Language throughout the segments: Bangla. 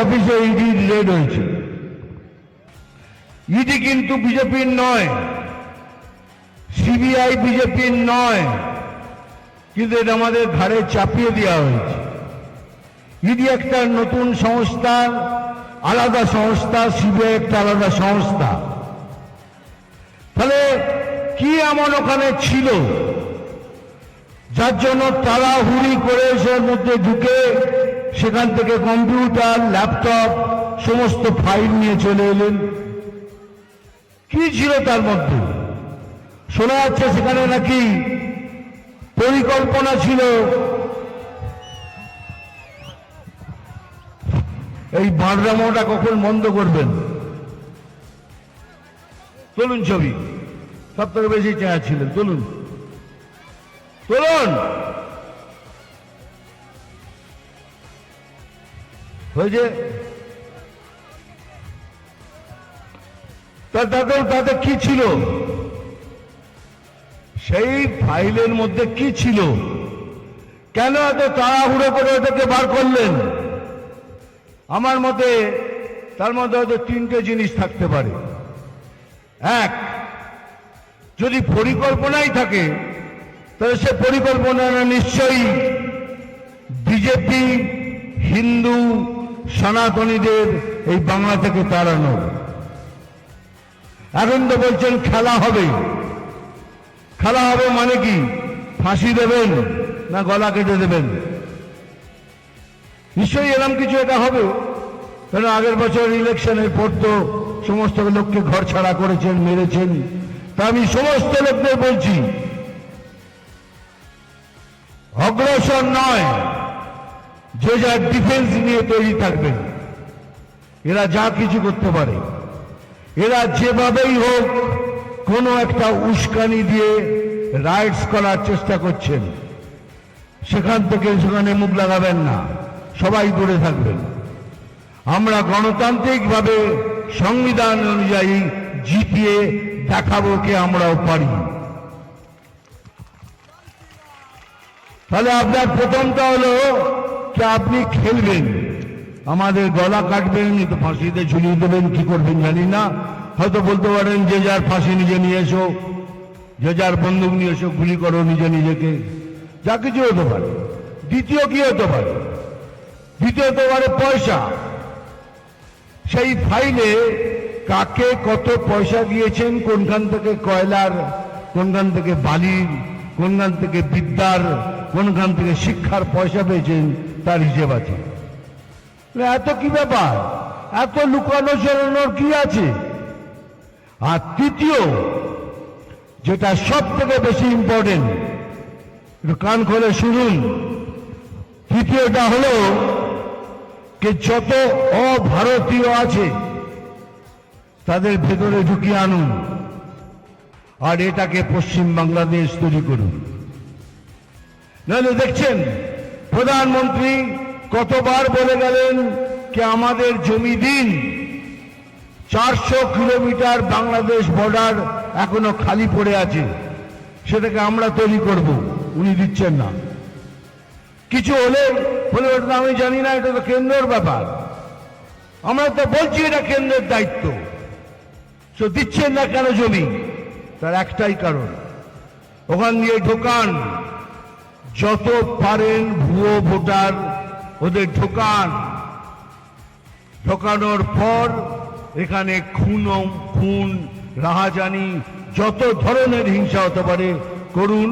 অফিসে ইডি রেড হয়েছে। ইডি কিন্তু বিজেপির নয়, সিবিআই বিজেপির নয়, কিন্তু এটা আমাদের ঘাড়ে চাপিয়ে দেওয়া হয়েছে। ইডি একটা নতুন সংস্থা, আলাদা সংস্থা, সিবিআই একটা আলাদা সংস্থা। তাহলে কি এমন ওখানে ছিল যার জন্য তাড়াহুড়ি করে এর মধ্যে ঢুকে সেখান থেকে কম্পিউটার, ল্যাপটপ, সমস্ত ফাইল নিয়ে চলে এলেন? কি ছিল তার মধ্যে? শোনা যাচ্ছে সেখানে নাকি পরিকল্পনা ছিল এই বাঁধরামোটা কখন বন্ধ করবেন। তুলুন ছবি, সব থেকে বেশি চেয়া ছিলেন, তুলুন তুলুন। হয়েছে? তাতে কি ছিল? সেই ফাইলের মধ্যে কি ছিল? কেন এত তাড়াহুড়ো করে ওটাকে বার করলেন? আমার মতে তার মধ্যে হয়তো তিনটে জিনিস থাকতে পারে। এক, যদি পরিকল্পনাই থাকে তাহলে সে পরিকল্পনা নিশ্চয়ই বিজেপি, হিন্দু, সনাতনীদের এই বাংলা থেকে তাড়ানো। এখন তো বলছেন খেলা হবে। খেলা হবে মানে কি? ফাঁসি দেবেন না গলা কেটে দেবেন? নিশ্চয়ই এরকম কিছু এটা হবে। কারণ আগের বছর ইলেকশনের পর তো সমস্ত লোককে ঘর ছাড়া করেছেন, মেরেছেন। তা আমি সমস্ত লোকদের বলছি, অগ্রসর নয়, যে যার ডিফেন্স নিয়ে তৈরি থাকবেন। এরা যা কিছু করতে পারে, এরা যেভাবেই হোক কোনো একটা উস্কানি দিয়ে রাইটস করার চেষ্টা করছেন। সেখান থেকে সেখানে মুখ লাগাবেন না, সবাই দূরে থাকবেন। আমরা গণতান্ত্রিকভাবে সংবিধান অনুযায়ী জিতিয়ে দেখাবো কে আমরাও পারি। তাহলে আপনার প্রথমটা হলো যে আপনি খেলবেন, আমাদের গলা কাটবেন, তো ফাঁসিতে ঝুলিয়ে দেবেন, কি করবেন জানি না। হয়তো বলতে পারেন যে যার ফাঁসি নিজে নিয়ে এসো, যে যার বন্দুক নিয়ে এসো, গুলি করো নিজে নিজেকে, যা কিছু হতে পারে। দ্বিতীয় কি হতে পারে? দ্বিতীয় হতে পারে পয়সা। সেই ফাইলে কাকে কত পয়সা দিয়েছেন, কোনখান থেকে কয়লার, কোনখান থেকে বালির, কোনখান থেকে বিদ্যার, কোনখান থেকে শিক্ষার পয়সা পেয়েছেন তার হিসেব আছে। এত কি ব্যাপার? এত লুকানো চলানোর কি আছে? আর তৃতীয়, যেটা সব থেকে বেশি ইম্পর্টেন্ট, একটু কান খুলে শুনুন। তৃতীয়টা হলো যে যত অভারতীয় আছে তাদের ভেতরে ঢুকিয়ে আনুন, আর এটাকে পশ্চিম বাংলাদেশ তৈরি করুন। নাহলে দেখছেন প্রধানমন্ত্রী কতবার বলে গেলেন যে আমাদের জমি দিন, 400 কিলোমিটার বাংলাদেশ বর্ডার এখনো খালি পড়ে আছে, সেটাকে আমরা তৈরি করব। উনি দিচ্ছেন না। কিছু হলে বলে ওটা আমি জানি না, এটা তো কেন্দ্রের ব্যাপার। আমরা তো বলছি এটা কেন্দ্রের দায়িত্ব, তো দিচ্ছেন না কেন জমি? তার একটাই কারণ, ওখান দিয়ে ঢোকান, যত পারেন ভুয়ো ভোটার ওদের ঢোকান। ঢোকানোর পর এখানে খুন, রাহাজানি, যত ধরনের হিংসা হতে পারে করুন,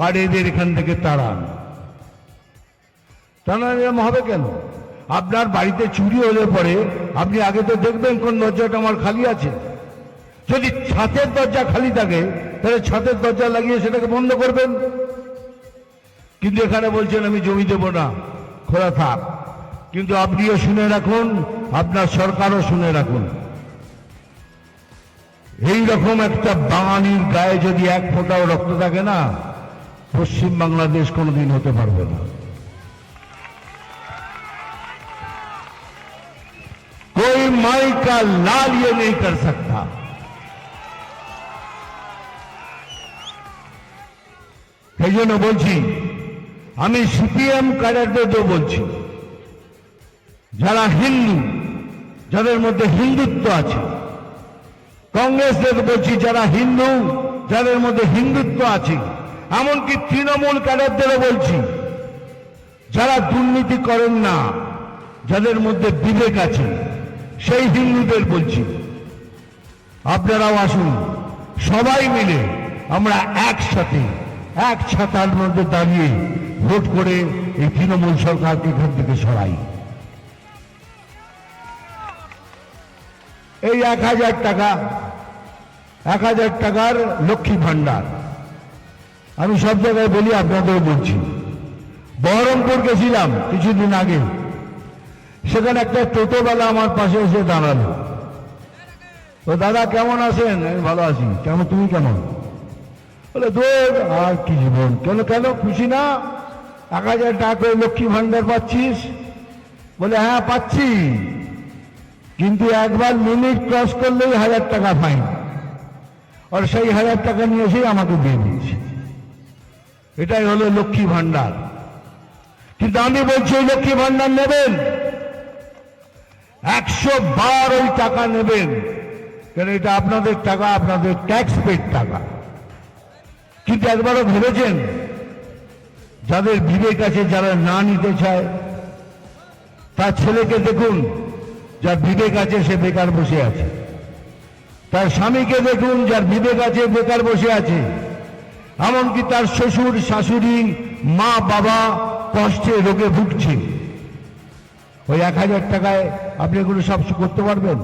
আর এদের এখান থেকে তাড়ান। এরকম হবে কেন? আপনার বাড়িতে চুরি হলে পরে আপনি আগে তো দেখবেন কোন দরজাটা আমার খালি আছে। যদি ছাদের দরজা খালি থাকে তাহলে ছাদের দরজা লাগিয়ে সেটাকে বন্ধ করবেন। কিন্তু এখানে বলছেন আমি জমি দেব না, খোলা থাক। কিন্তু আপনিও শুনে রাখুন, আপনার সরকারও শুনে রাখুন, এই রকম একটা বাঙালির গায়ে যদি এক ফোঁটাও রক্ত থাকে না, পশ্চিম বাংলাদেশ কোনোদিন হতে পারবে না। कोई माई का लाल ये नहीं कर सकता। সেই জন্য বলছি, আমি সিপিএম ক্যাডারদের বলছি, যারা হিন্দু, যাদের মধ্যে হিন্দুত্ব আছে, কংগ্রেসদের বলছি যারা হিন্দু, যাদের মধ্যে হিন্দুত্ব আছে, এমনকি তৃণমূল ক্যাডারদেরও বলছি যারা দুর্নীতি করেন না, যাদের মধ্যে বিবেক আছে, সেই হিন্দুদের বলছি আপনারাও আসুন, সবাই মিলে আমরা একসাথে এক ছাতার মধ্যে দাঁড়িয়ে ভোট করে এই তৃণমূল সরকারকে এখান থেকে সরাই। এই 1000 টাকা, 1000 টাকার লক্ষ্মী ভান্ডার আমি সব জায়গায় বলি, আপনাদেরও বলছি। বহরমপুর গেছিলাম কিছুদিন আগে, সেখানে একটা টোটোওয়ালা আমার পাশে এসে দাঁড়ালো। তো দাদা কেমন আছেন? আমি ভালো আছি। কেমন, তুমি কেমন? বলে দূর আর কি জীবন। কেন কেন খুশি না? 1000 টাকা করে লক্ষ্মী ভান্ডার পাচ্ছিস? বলে হ্যাঁ পাচ্ছি, কিন্তু একবার লিমিট ক্রস করলেই 1000 টাকা ফাইন, আর সেই 1000 টাকা নিয়ে এসেই আমাকে দিয়ে দিয়েছে। এটাই হলো লক্ষ্মী ভান্ডার। কিন্তু আমি বলছি ওই লক্ষ্মী ভান্ডার নেবেন, 100 বার ওই টাকা নেবেন, কারণ এটা আপনাদের টাকা, আপনাদের ট্যাক্স পেড টাকা। কিন্তু একবারও ভেবেছেন যাদের বিবেক আছে, যারা না নিতে চায়, তার ছেলেকে দেখুন, যার বিবেক আছে সে বেকার বসে আছে, তার স্বামীকে দেখুন যার বিবেক আছে বেকার বসে আছে, এমনকি তার শ্বশুর শাশুড়ি মা বাবা কষ্টে রোগে ভুগছে। ওই 1000 টাকায় আপনি এগুলো সব করতে পারবেন?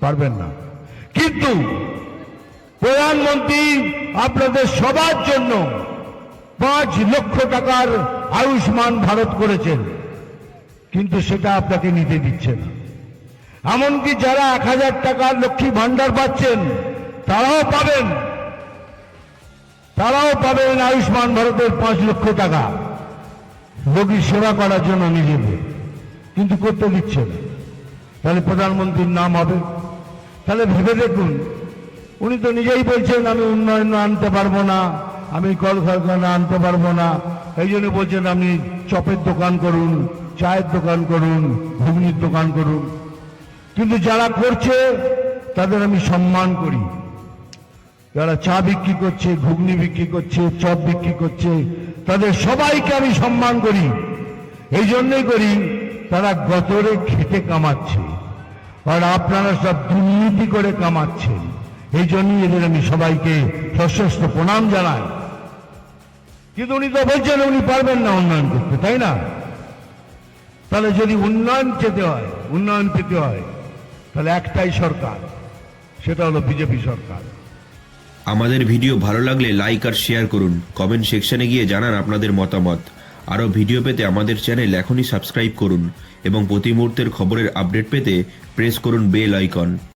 পারবেন না। কিন্তু প্রধানমন্ত্রী আপনাদের সবার জন্য 5 লক্ষ টাকার আয়ুষ্মান ভারত করেছেন, কিন্তু সেটা আপনাকে নিতে দিচ্ছে না। এমনকি যারা 1000 টাকার লক্ষ্মী ভান্ডার পাচ্ছেন তারাও পাবেন আয়ুষ্মান ভারতের 5 লক্ষ টাকা রোগী সেবা করার জন্য নিজেদের, কিন্তু করতে দিচ্ছে না। তাহলে প্রধানমন্ত্রীর নাম হবে? তাহলে ভেবে দেখুন, উনি তো নিজেই বলছেন আমি উন্নয়ন আনতে পারবো না, আমি কলকারখানা আনতে পারবো না, এই জন্য বলছেন আপনি চপের দোকান করুন, চায়ের দোকান করুন, ঘুগনির দোকান করুন। কিন্তু যারা করছে তাদের আমি সম্মান করি, যারা চা বিক্রি করছে, ঘুগনি বিক্রি করছে, চপ বিক্রি করছে, তাদের সবাইকে আমি সম্মান করি। এই জন্যই করি তারা গতরে খেটে কামাচ্ছে, আর আপনারা সব দুর্নীতি করে কামাচ্ছেন। এই জন্যই এদের আমি সবাইকে সশস্ত্র প্রণাম জানাই। কিন্তু উনি তো বলছেন উনি পারবেন না উন্নয়ন করতে, তাই না? তাহলে যদি উন্নয়ন পেতে হয় তাহলে একটাই সরকার, সেটা হলো বিজেপি সরকার। আমাদের ভিডিও ভালো লাগলে লাইক আর শেয়ার করুন, কমেন্ট সেকশনে গিয়ে জানান আপনাদের মতামত। আরও ভিডিও পেতে আমাদের চ্যানেল এখনই সাবস্ক্রাইব করুন এবং প্রতি মুহূর্তের খবরের আপডেট পেতে প্রেস করুন বেল আইকন।